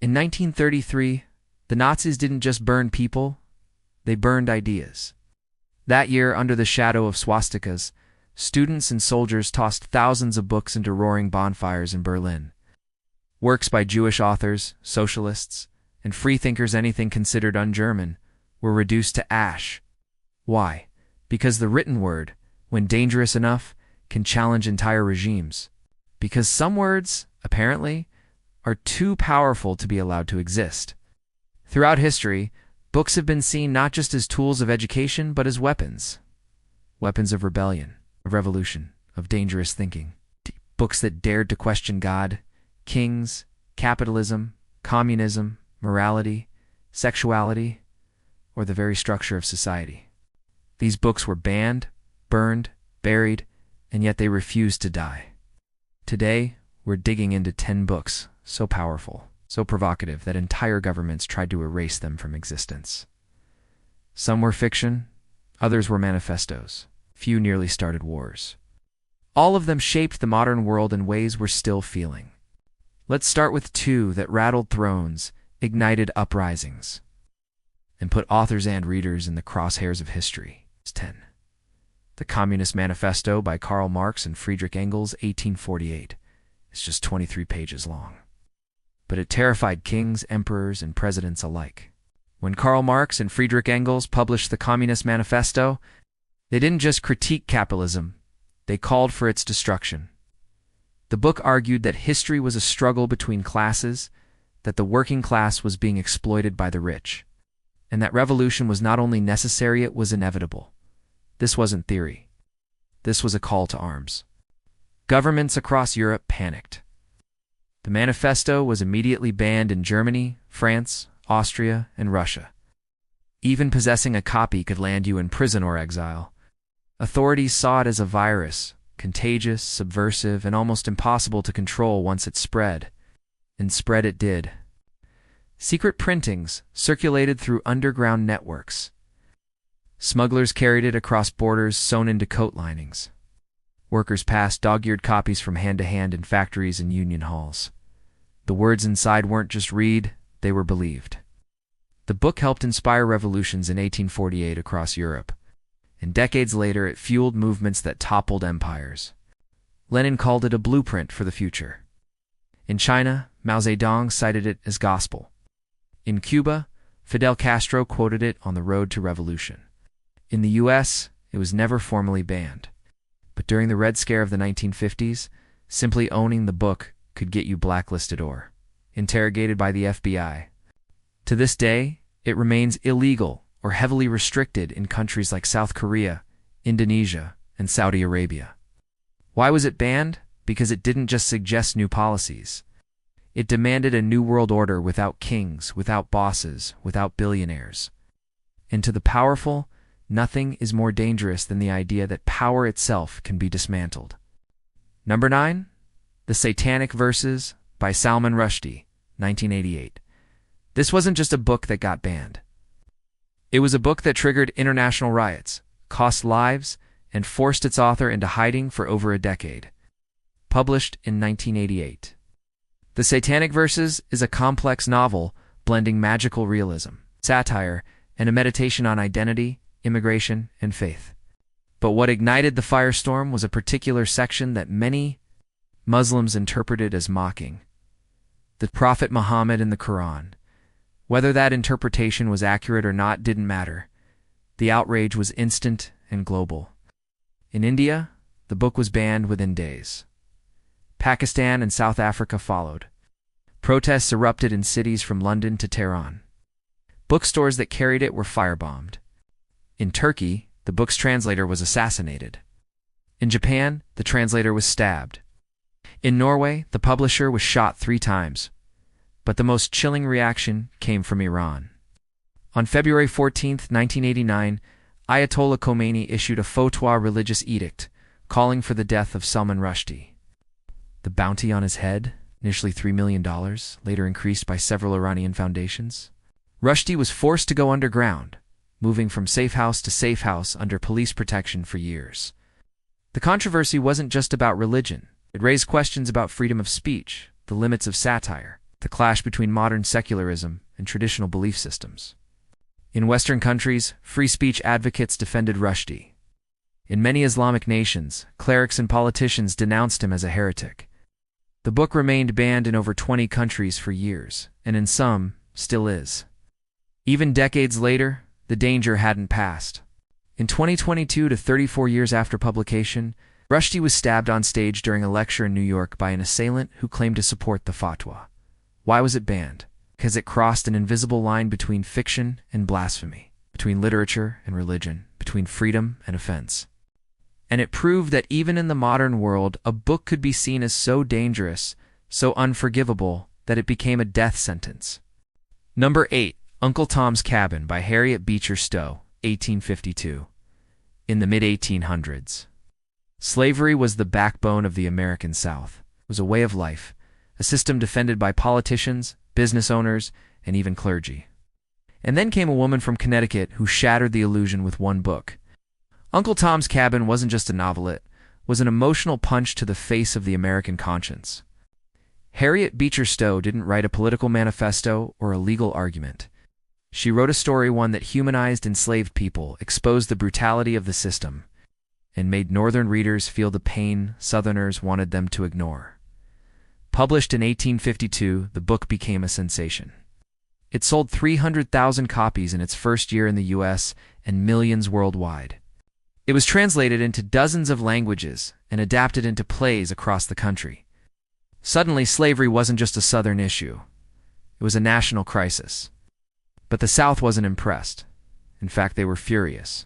In 1933, the Nazis didn't just burn people, they burned ideas. That year, under the shadow of swastikas, students and soldiers tossed thousands of books into roaring bonfires in Berlin. Works by Jewish authors, socialists, and freethinkers anything considered un-German were reduced to ash. Why? Because the written word, when dangerous enough, can challenge entire regimes. Because some words, apparently, are too powerful to be allowed to exist. Throughout history, books have been seen not just as tools of education, but as weapons. Weapons of rebellion, of revolution, of dangerous thinking. Books that dared to question God, kings, capitalism, communism, morality, sexuality, or the very structure of society. These books were banned, burned, buried, and yet they refused to die. Today, we're digging into 10 books so powerful, so provocative that entire governments tried to erase them from existence. Some were fiction, others were manifestos. Few nearly started wars. All of them shaped the modern world in ways we're still feeling. Let's start with 2 that rattled thrones, ignited uprisings, and put authors and readers in the crosshairs of history. 10. The Communist Manifesto by Karl Marx and Friedrich Engels, 1848. It's just 23 pages long. But it terrified kings, emperors, and presidents alike. When Karl Marx and Friedrich Engels published the Communist Manifesto, they didn't just critique capitalism, they called for its destruction. The book argued that history was a struggle between classes, that the working class was being exploited by the rich, and that revolution was not only necessary, it was inevitable. This wasn't theory. This was a call to arms. Governments across Europe panicked. The manifesto was immediately banned in Germany, France, Austria, and Russia. Even possessing a copy could land you in prison or exile. Authorities saw it as a virus, contagious, subversive, and almost impossible to control once it spread. And spread it did. Secret printings circulated through underground networks. Smugglers carried it across borders sewn into coat linings. Workers passed dog-eared copies from hand to hand in factories and union halls. The words inside weren't just read, they were believed. The book helped inspire revolutions in 1848 across Europe, and decades later it fueled movements that toppled empires. Lenin called it a blueprint for the future. In China, Mao Zedong cited it as gospel. In Cuba, Fidel Castro quoted it on the road to revolution. In the U.S., it was never formally banned. But during the Red Scare of the 1950s, simply owning the book could get you blacklisted or interrogated by the FBI. To this day, it remains illegal or heavily restricted in countries like South Korea, Indonesia, and Saudi Arabia. Why was it banned? Because it didn't just suggest new policies. It demanded a new world order without kings, without bosses, without billionaires. And to the powerful, nothing is more dangerous than the idea that power itself can be dismantled. Number 9. The Satanic Verses by Salman Rushdie, 1988. This wasn't just a book that got banned. It was a book that triggered international riots, cost lives, and forced its author into hiding for over a decade. Published in 1988. The Satanic Verses is a complex novel blending magical realism, satire, and a meditation on identity, immigration, and faith. But what ignited the firestorm was a particular section that many Muslims interpreted as mocking the Prophet Muhammad in the Quran. Whether that interpretation was accurate or not didn't matter. The outrage was instant and global. In India, the book was banned within days. Pakistan and South Africa followed. Protests erupted in cities from London to Tehran. Bookstores that carried it were firebombed. In Turkey, the book's translator was assassinated. In Japan, the translator was stabbed. In Norway, the publisher was shot 3 times. But the most chilling reaction came from Iran. On February 14, 1989, Ayatollah Khomeini issued a fatwa religious edict calling for the death of Salman Rushdie. The bounty on his head, initially $3 million, later increased by several Iranian foundations. Rushdie was forced to go underground, moving from safe house to safe house under police protection for years. The controversy wasn't just about religion. It raised questions about freedom of speech, the limits of satire, the clash between modern secularism and traditional belief systems. In Western countries, free speech advocates defended Rushdie. In many Islamic nations, clerics and politicians denounced him as a heretic. The book remained banned in over 20 countries for years, and in some, still is. Even decades later, the danger hadn't passed. In 2022, to 34 years after publication, Rushdie was stabbed on stage during a lecture in New York by an assailant who claimed to support the fatwa. Why was it banned? Because it crossed an invisible line between fiction and blasphemy, between literature and religion, between freedom and offense. And it proved that even in the modern world, a book could be seen as so dangerous, so unforgivable, that it became a death sentence. Number 8. Uncle Tom's Cabin by Harriet Beecher Stowe, 1852. In the mid-1800s, slavery was the backbone of the American South. It was a way of life, a system defended by politicians, business owners, and even clergy. And then came a woman from Connecticut who shattered the illusion with one book. Uncle Tom's Cabin wasn't just a novelette, it was an emotional punch to the face of the American conscience. Harriet Beecher Stowe didn't write a political manifesto or a legal argument. She wrote a story, one that humanized enslaved people, exposed the brutality of the system, and made Northern readers feel the pain Southerners wanted them to ignore. Published in 1852, the book became a sensation. It sold 300,000 copies in its first year in the U.S. and millions worldwide. It was translated into dozens of languages and adapted into plays across the country. Suddenly, slavery wasn't just a Southern issue. It was a national crisis. But the South wasn't impressed. In fact, they were furious.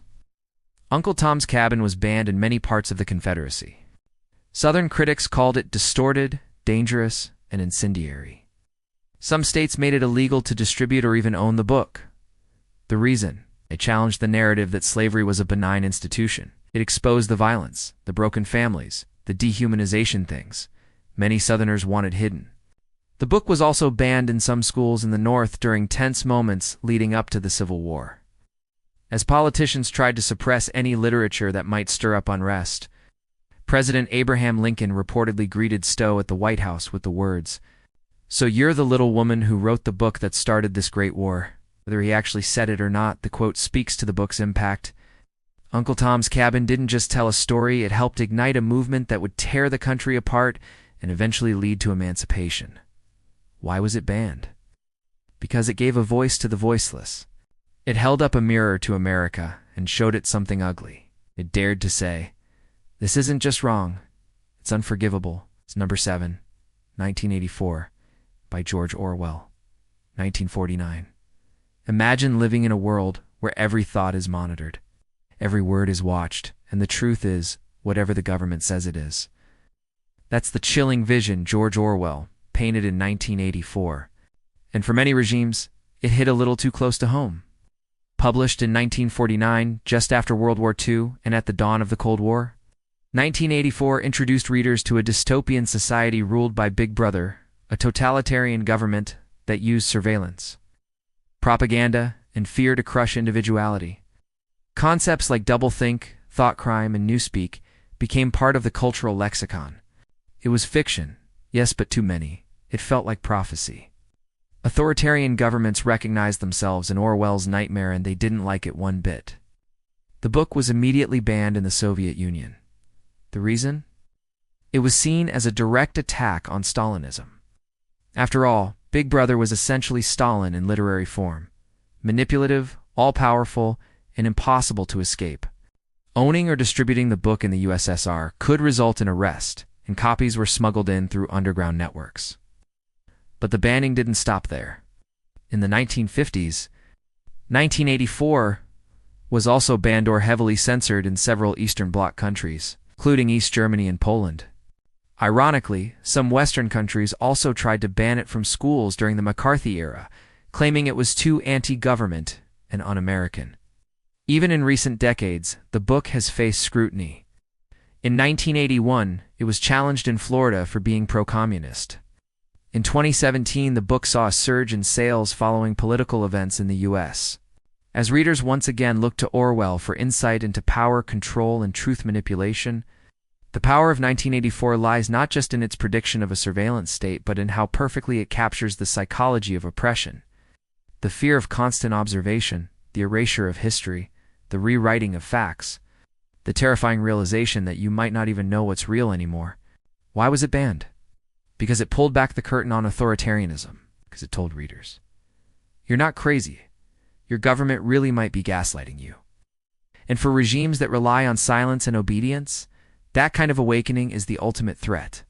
Uncle Tom's Cabin was banned in many parts of the Confederacy. Southern critics called it distorted, dangerous, and incendiary. Some states made it illegal to distribute or even own the book. The reason? It challenged the narrative that slavery was a benign institution. It exposed the violence, the broken families, the dehumanization things many Southerners wanted hidden. The book was also banned in some schools in the North during tense moments leading up to the Civil War. As politicians tried to suppress any literature that might stir up unrest, President Abraham Lincoln reportedly greeted Stowe at the White House with the words, "So you're the little woman who wrote the book that started this great war." Whether he actually said it or not, the quote speaks to the book's impact. Uncle Tom's Cabin didn't just tell a story, it helped ignite a movement that would tear the country apart and eventually lead to emancipation. Why was it banned? Because it gave a voice to the voiceless. It held up a mirror to America and showed it something ugly. It dared to say, "This isn't just wrong, it's unforgivable." It's number 7, 1984, by George Orwell, 1949. Imagine living in a world where every thought is monitored, every word is watched, and the truth is whatever the government says it is. That's the chilling vision George Orwell painted in 1984, and for many regimes, it hit a little too close to home. Published in 1949, just after World War II and at the dawn of the Cold War, 1984 introduced readers to a dystopian society ruled by Big Brother, a totalitarian government that used surveillance, propaganda, and fear to crush individuality. Concepts like doublethink, thought crime, and newspeak became part of the cultural lexicon. It was fiction, yes, but too many. It felt like prophecy. Authoritarian governments recognized themselves in Orwell's nightmare and they didn't like it one bit. The book was immediately banned in the Soviet Union. The reason? It was seen as a direct attack on Stalinism. After all, Big Brother was essentially Stalin in literary form. Manipulative, all-powerful, and impossible to escape. Owning or distributing the book in the USSR could result in arrest, and copies were smuggled in through underground networks. But the banning didn't stop there. In the 1950s, 1984 was also banned or heavily censored in several Eastern Bloc countries, including East Germany and Poland. Ironically, some Western countries also tried to ban it from schools during the McCarthy era, claiming it was too anti-government and un-American. Even in recent decades, the book has faced scrutiny. In 1981, it was challenged in Florida for being pro-communist. In 2017, the book saw a surge in sales following political events in the U.S. As readers once again looked to Orwell for insight into power, control, and truth manipulation, The power of 1984 lies not just in its prediction of a surveillance state, but in how perfectly it captures the psychology of oppression. The fear of constant observation, the erasure of history, the rewriting of facts, the terrifying realization that you might not even know what's real anymore. Why was it banned? Because it pulled back the curtain on authoritarianism, because it told readers, you're not crazy. Your government really might be gaslighting you. And for regimes that rely on silence and obedience, that kind of awakening is the ultimate threat.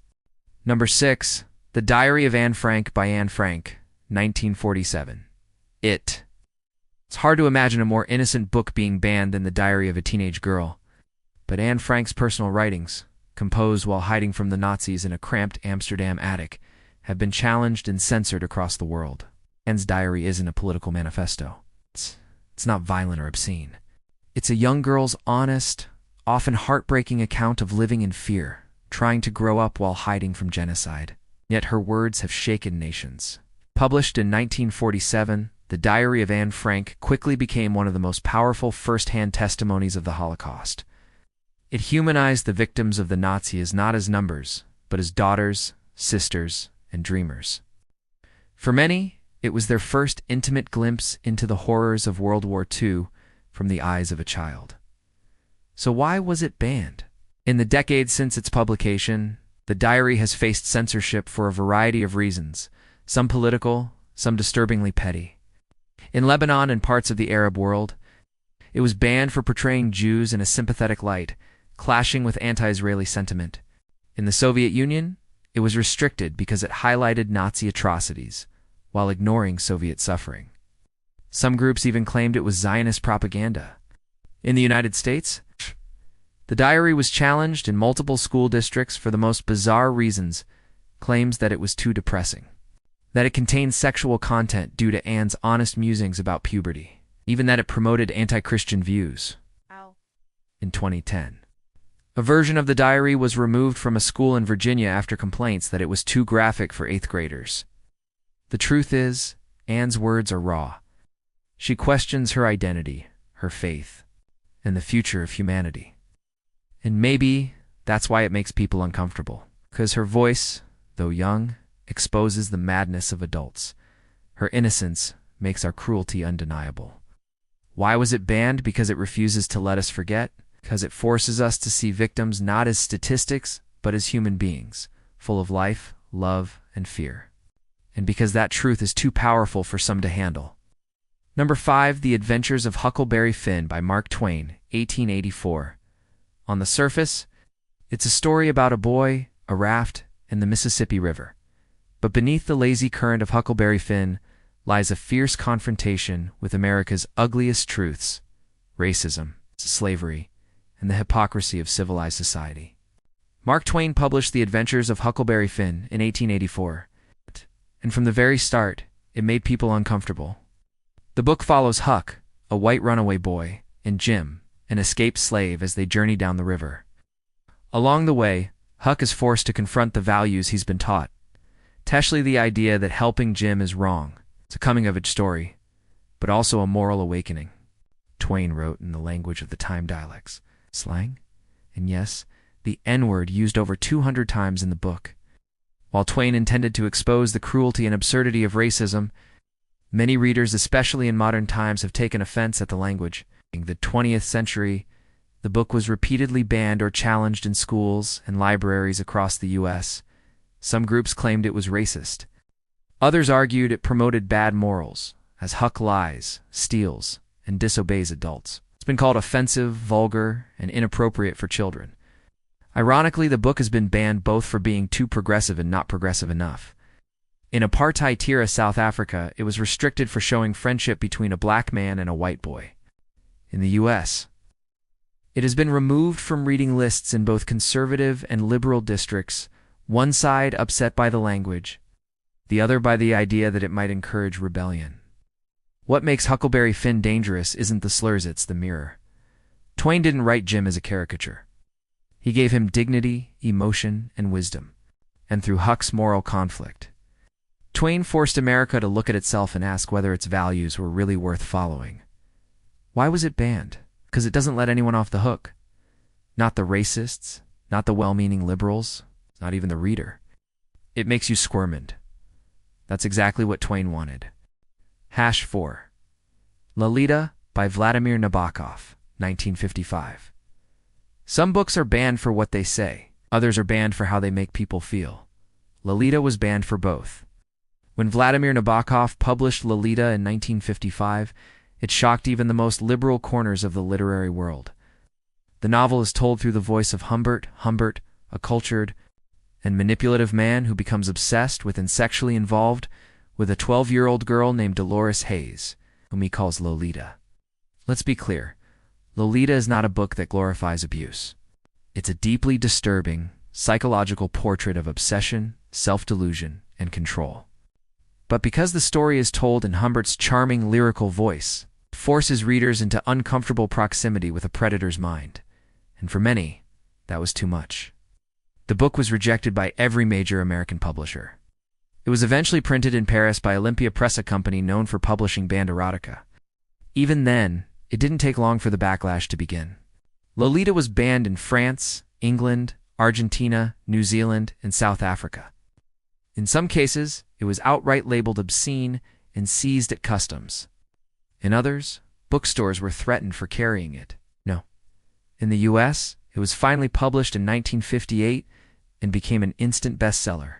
Number 6, The Diary of Anne Frank by Anne Frank, 1947. It's hard to imagine a more innocent book being banned than The Diary of a Teenage Girl. But Anne Frank's personal writings, composed while hiding from the Nazis in a cramped Amsterdam attic, have been challenged and censored across the world. Anne's diary isn't a political manifesto. It's not violent or obscene. It's a young girl's honest, often heartbreaking account of living in fear, trying to grow up while hiding from genocide. Yet her words have shaken nations. Published in 1947, The Diary of Anne Frank quickly became one of the most powerful first-hand testimonies of the Holocaust. It humanized the victims of the Nazis not as numbers, but as daughters, sisters, and dreamers. For many, it was their first intimate glimpse into the horrors of World War II from the eyes of a child. So why was it banned? In the decades since its publication, the diary has faced censorship for a variety of reasons, some political, some disturbingly petty. In Lebanon and parts of the Arab world, it was banned for portraying Jews in a sympathetic light, clashing with anti-Israeli sentiment. In the Soviet Union, it was restricted because it highlighted Nazi atrocities, while ignoring Soviet suffering. Some groups even claimed it was Zionist propaganda. In the United States, the diary was challenged in multiple school districts for the most bizarre reasons, claims that it was too depressing, that it contained sexual content due to Anne's honest musings about puberty, even that it promoted anti-Christian views. In 2010, a version of the diary was removed from a school in Virginia after complaints that it was too graphic for 8th graders. The truth is, Anne's words are raw. She questions her identity, her faith, and the future of humanity. And maybe that's why it makes people uncomfortable, because her voice, though young, exposes the madness of adults. Her innocence makes our cruelty undeniable. Why was it banned? Because it refuses to let us forget, because it forces us to see victims not as statistics, but as human beings, full of life, love, and fear. And because that truth is too powerful for some to handle. Number 5, The Adventures of Huckleberry Finn by Mark Twain, 1884. On the surface, it's a story about a boy, a raft, and the Mississippi River. But beneath the lazy current of Huckleberry Finn lies a fierce confrontation with America's ugliest truths: racism, slavery, and the hypocrisy of civilized society. Mark Twain published The Adventures of Huckleberry Finn in 1884, and from the very start, it made people uncomfortable. The book follows Huck, a white runaway boy, and Jim, an escaped slave, as they journey down the river. Along the way, Huck is forced to confront the values he's been taught, especially the idea that helping Jim is wrong. It's a coming-of-age story, but also a moral awakening. Twain wrote in the language of the time dialects, slang, and yes, the N-word used over 200 times in the book. While Twain intended to expose the cruelty and absurdity of racism, many readers, especially in modern times, have taken offense at the language. In the 20th century, the book was repeatedly banned or challenged in schools and libraries across the U.S. Some groups claimed it was racist. Others argued it promoted bad morals, as Huck lies, steals, and disobeys adults. It's been called offensive, vulgar, and inappropriate for children. Ironically, the book has been banned both for being too progressive and not progressive enough. In apartheid-era South Africa, it was restricted for showing friendship between a black man and a white boy. In the U.S., it has been removed from reading lists in both conservative and liberal districts, one side upset by the language, the other by the idea that it might encourage rebellion. What makes Huckleberry Finn dangerous isn't the slurs, it's the mirror. Twain didn't write Jim as a caricature. He gave him dignity, emotion, and wisdom. And through Huck's moral conflict, Twain forced America to look at itself and ask whether its values were really worth following. Why was it banned? Because it doesn't let anyone off the hook. Not the racists, not the well-meaning liberals, not even the reader. It makes you squirmed. That's exactly what Twain wanted. Hash 4. Lolita by Vladimir Nabokov, 1955. Some books are banned for what they say. Others are banned for how they make people feel. Lolita was banned for both. When Vladimir Nabokov published Lolita in 1955, it shocked even the most liberal corners of the literary world. The novel is told through the voice of Humbert, a cultured and manipulative man who becomes obsessed with and sexually involved with a 12-year-old girl named Dolores Hayes, whom he calls Lolita. Let's be clear, Lolita is not a book that glorifies abuse. It's a deeply disturbing, psychological portrait of obsession, self-delusion, and control. But because the story is told in Humbert's charming lyrical voice, it forces readers into uncomfortable proximity with a predator's mind. And for many, that was too much. The book was rejected by every major American publisher. It was eventually printed in Paris by Olympia Press, a company known for publishing banned erotica. Even then, it didn't take long for the backlash to begin. Lolita was banned in France, England, Argentina, New Zealand, and South Africa. In some cases, it was outright labeled obscene and seized at customs. In others, bookstores were threatened for carrying it. No. In the U.S., it was finally published in 1958 and became an instant bestseller.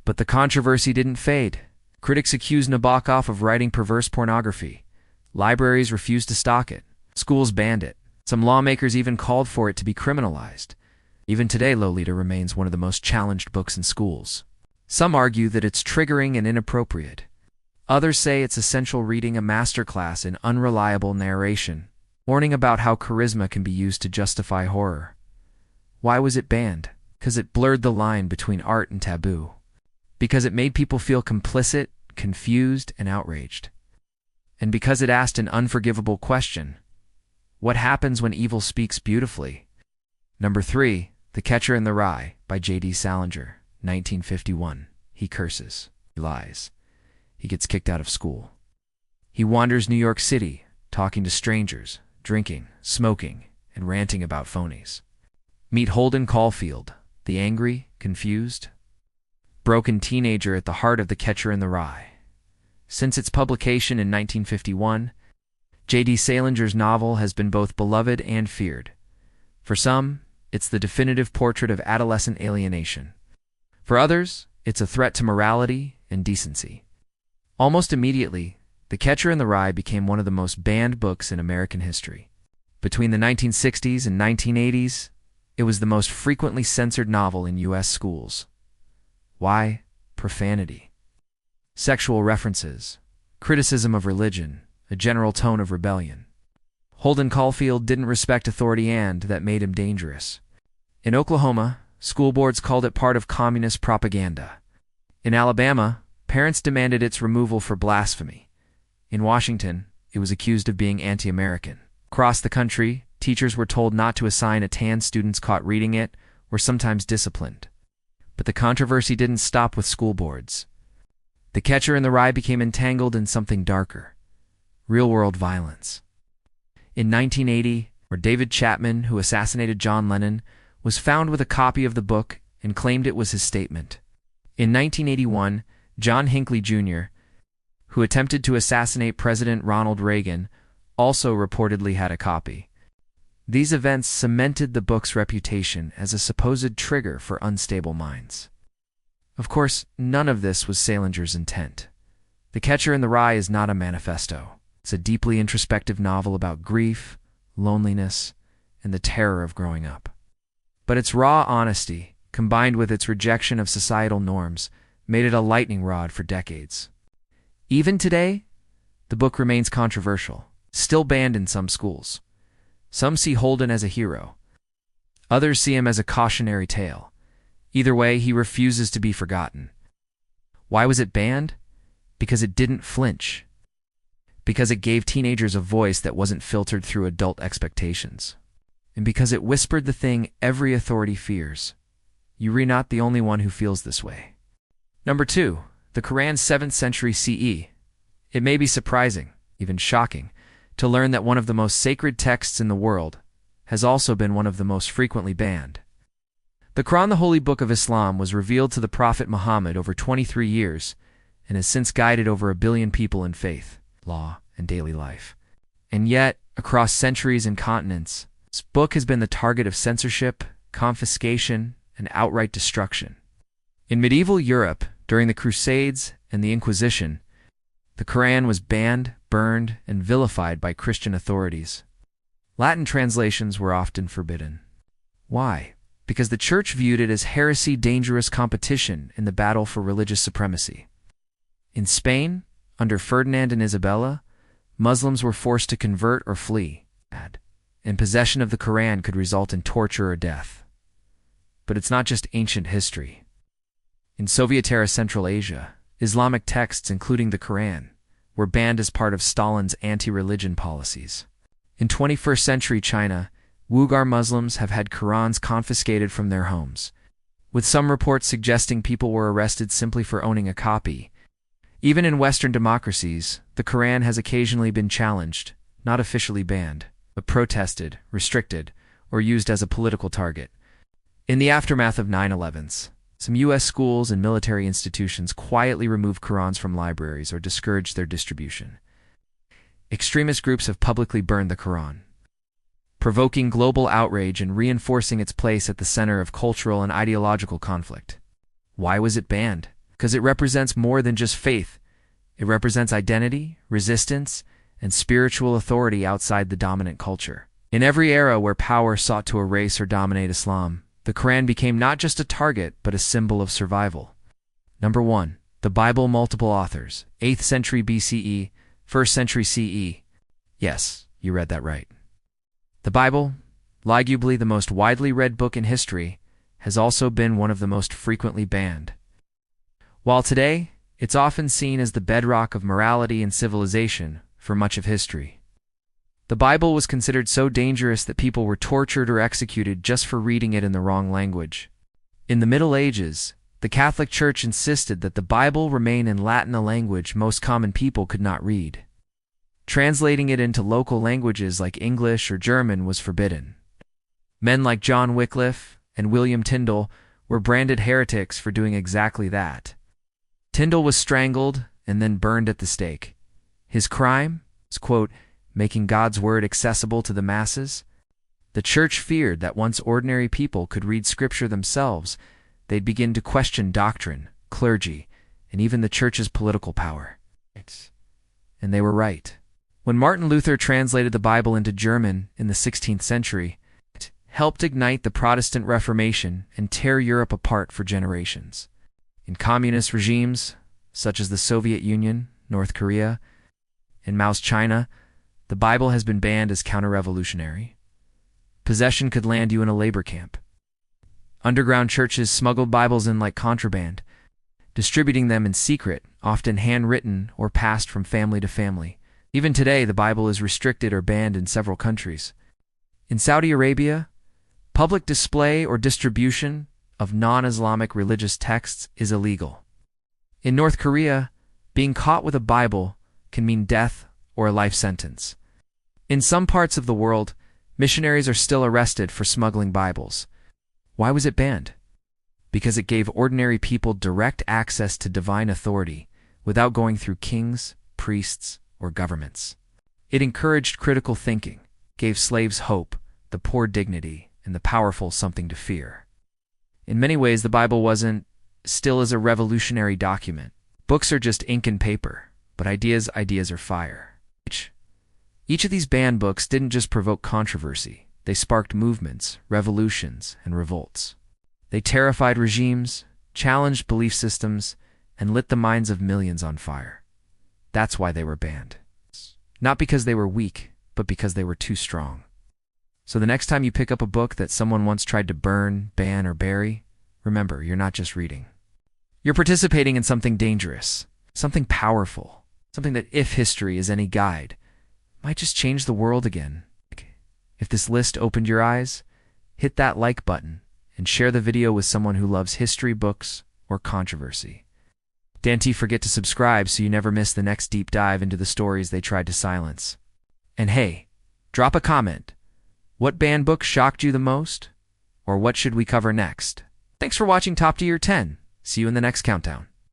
But the controversy didn't fade. Critics accused Nabokov of writing perverse pornography. Libraries refused to stock it. Schools banned it. Some lawmakers even called for it to be criminalized. Even today, Lolita remains one of the most challenged books in schools. Some argue that it's triggering and inappropriate. Others say it's essential reading, a masterclass in unreliable narration, warning about how charisma can be used to justify horror. Why was it banned? Because it blurred the line between art and taboo. Because it made people feel complicit, confused, and outraged. And because it asked an unforgivable question: what happens when evil speaks beautifully? Number 3, The Catcher in the Rye by J.D. Salinger, 1951. He curses. He lies. He gets kicked out of school. He wanders New York City, talking to strangers, drinking, smoking, and ranting about phonies. Meet Holden Caulfield, the angry, confused, broken teenager at the heart of The Catcher in the Rye. Since its publication in 1951, J.D. Salinger's novel has been both beloved and feared. For some, it's the definitive portrait of adolescent alienation. For others, it's a threat to morality and decency. Almost immediately, The Catcher in the Rye became one of the most banned books in American history. Between the 1960s and 1980s, it was the most frequently censored novel in U.S. schools. Why? Profanity, sexual references, criticism of religion, a general tone of rebellion. Holden Caulfield didn't respect authority, and that made him dangerous. In Oklahoma, school boards called it part of communist propaganda. In Alabama, parents demanded its removal for blasphemy. In Washington, it was accused of being anti-American. Across the country, teachers were told not to assign a tan students caught reading it, or sometimes disciplined. But the controversy didn't stop with school boards. The Catcher in the Rye became entangled in something darker: real-world violence. In 1980, where David Chapman, who assassinated John Lennon, was found with a copy of the book and claimed it was his statement. In 1981, John Hinckley Jr., who attempted to assassinate President Ronald Reagan, also reportedly had a copy. These events cemented the book's reputation as a supposed trigger for unstable minds. Of course, none of this was Salinger's intent. The Catcher in the Rye is not a manifesto. It's a deeply introspective novel about grief, loneliness, and the terror of growing up. But its raw honesty, combined with its rejection of societal norms, made it a lightning rod for decades. Even today, the book remains controversial, still banned in some schools. Some see Holden as a hero. Others see him as a cautionary tale. Either way, he refuses to be forgotten. Why was it banned? Because it didn't flinch. Because it gave teenagers a voice that wasn't filtered through adult expectations. And because it whispered the thing every authority fears: you're not the only one who feels this way. Number 2, the Quran's 7th century CE. It may be surprising, even shocking, to learn that one of the most sacred texts in the world has also been one of the most frequently banned. The Quran, the holy book of Islam, was revealed to the Prophet Muhammad over 23 years and has since guided over 1 billion people in faith, law, and daily life. And yet, across centuries and continents, this book has been the target of censorship, confiscation, and outright destruction. In medieval Europe, during the Crusades and the Inquisition, the Quran was banned, burned, and vilified by Christian authorities. Latin translations were often forbidden. Why? Because the Church viewed it as heresy, dangerous competition in the battle for religious supremacy. In Spain, under Ferdinand and Isabella, Muslims were forced to convert or flee, and possession of the Quran could result in torture or death. But it's not just ancient history. In Soviet-era Central Asia, Islamic texts, including the Quran, were banned as part of Stalin's anti-religion policies. In 21st century China, Uyghur Muslims have had Qurans confiscated from their homes, with some reports suggesting people were arrested simply for owning a copy. Even in Western democracies, the Quran has occasionally been challenged, not officially banned, but protested, restricted, or used as a political target. In the aftermath of 9/11s, some U.S. schools and military institutions quietly removed Qurans from libraries or discouraged their distribution. Extremist groups have publicly burned the Quran, provoking global outrage and reinforcing its place at the center of cultural and ideological conflict. Why was it banned? Because it represents more than just faith. It represents identity, resistance, and spiritual authority outside the dominant culture. In every era where power sought to erase or dominate Islam, the Quran became not just a target, but a symbol of survival. Number 1. The Bible. Multiple authors. 8th century BCE, 1st century CE. Yes, you read that right. The Bible, arguably the most widely read book in history, has also been one of the most frequently banned. While today, it's often seen as the bedrock of morality and civilization for much of history. The Bible was considered so dangerous that people were tortured or executed just for reading it in the wrong language. In the Middle Ages, the Catholic Church insisted that the Bible remain in Latin, a language most common people could not read. Translating it into local languages like English or German was forbidden. Men like John Wycliffe and William Tyndale were branded heretics for doing exactly that. Tyndale was strangled and then burned at the stake. His crime was, quote, making God's word accessible to the masses. The Church feared that once ordinary people could read Scripture themselves, they'd begin to question doctrine, clergy, and even the Church's political power. And they were right. When Martin Luther translated the Bible into German in the 16th century, it helped ignite the Protestant Reformation and tear Europe apart for generations. In communist regimes, such as the Soviet Union, North Korea, and Mao's China, the Bible has been banned as counter-revolutionary. Possession could land you in a labor camp. Underground churches smuggled Bibles in like contraband, distributing them in secret, often handwritten or passed from family to family. Even today, the Bible is restricted or banned in several countries. In Saudi Arabia, public display or distribution of non-Islamic religious texts is illegal. In North Korea, being caught with a Bible can mean death or a life sentence. In some parts of the world, missionaries are still arrested for smuggling Bibles. Why was it banned? Because it gave ordinary people direct access to divine authority without going through kings, priests, or governments. It encouraged critical thinking, gave slaves hope, the poor dignity, and the powerful something to fear. In many ways, the Bible wasn't, still is a revolutionary document. Books are just ink and paper, but ideas are fire. Each of these banned books didn't just provoke controversy, they sparked movements, revolutions, and revolts. They terrified regimes, challenged belief systems, and lit the minds of millions on fire. That's why they were banned. Not because they were weak, but because they were too strong. So the next time you pick up a book that someone once tried to burn, ban, or bury, remember, you're not just reading. You're participating in something dangerous, something powerful, something that, if history is any guide, might just change the world again. If this list opened your eyes, hit that like button and share the video with someone who loves history, books, or controversy. Don't forget to subscribe so you never miss the next deep dive into the stories they tried to silence. And hey, drop a comment. What banned book shocked you the most? Or what should we cover next? Thanks for watching Top Tier 10. See you in the next countdown.